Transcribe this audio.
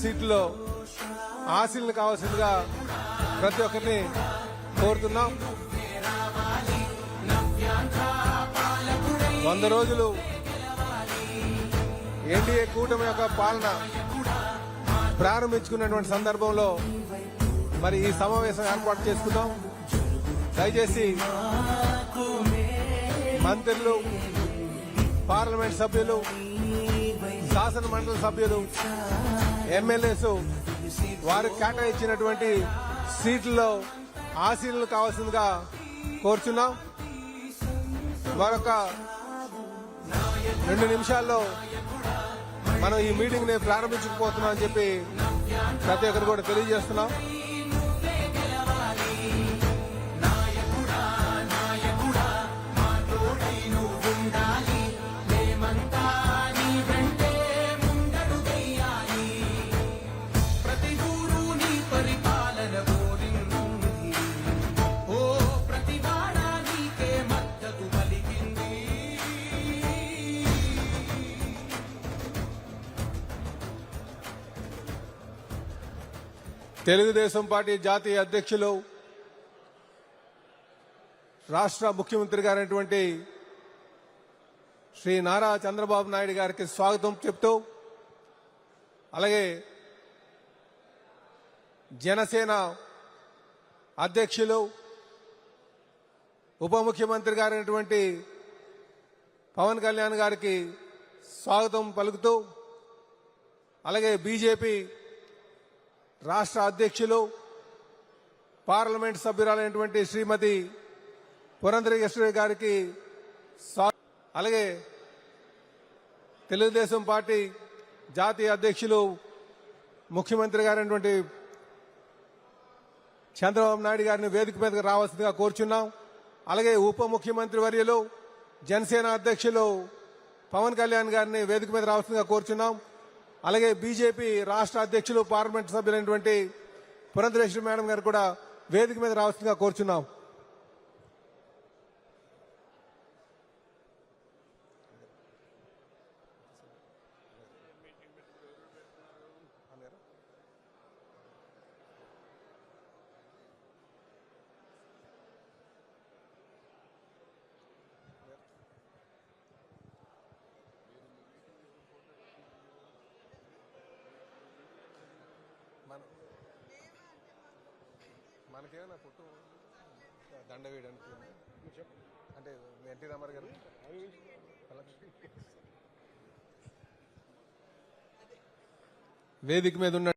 సీట్లో ఆశీలను కావాల్సిందిగా ప్రతి ఒక్కరిని కోరుతున్నాం. 100 రోజులు ఎన్డీఏ కూటమి యొక్క పాలన ప్రారంభించుకున్నటువంటి సందర్భంలో మరి ఈ సమావేశం ఏర్పాటు చేసుకుందాం. దయచేసి మంత్రులు, పార్లమెంట్ సభ్యులు, శాసన మండలి సభ్యులు, ఎమ్మెల్యేస్ వారికి కేటాయించినటువంటి సీట్లలో ఆశీనులు కావాల్సిందిగా కోరుచున్నాం. మరొక 2 నిమిషాల్లో మనం ఈ మీటింగ్ ని ప్రారంభించకపోతున్నాం అని చెప్పి ప్రతి ఒక్కరు కూడా తెలియజేస్తున్నాం. తెలుగుదేశం పార్టీ జాతీయ అధ్యక్షులు, రాష్ట్ర ముఖ్యమంత్రి గారైనటువంటి శ్రీ నారా చంద్రబాబు నాయుడు గారికి స్వాగతం చెప్తూ, అలాగే జనసేన అధ్యక్షులు, ఉప ముఖ్యమంత్రి గారైనటువంటి పవన్ కళ్యాణ్ గారికి స్వాగతం పలుకుతూ, అలాగే బీజేపీ రాష్ట్ర అధ్యక్షులు, పార్లమెంట్ సభ్యురాలైనటువంటి శ్రీమతి పురంధరేశ్వరి గారికి, అలాగే తెలుగుదేశం పార్టీ జాతీయ అధ్యక్షులు, ముఖ్యమంత్రి గారైనటువంటి చంద్రబాబు నాయుడు గారిని వేదిక మీదకి రావాల్సిందిగా కోరుచున్నాం. అలాగే ఉప ముఖ్యమంత్రి వర్యులు, జనసేన అధ్యక్షులు పవన్ కళ్యాణ్ గారిని వేదిక మీద రావాల్సిందిగా కోరుచున్నాం. అలాగే బీజేపీ రాష్ట్ర అధ్యక్షులు, పార్లమెంట్ సభ్యులైనటువంటి పురంధరేశ్వరి మేడం గారు కూడా వేదిక మీద రావాల్సిందిగా కోరుచున్నాం. మనకేమైనా ఫోటో దండ వేయడానికి అంటే ఎన్టీ రామారావు గారు వేదిక మీద ఉన్న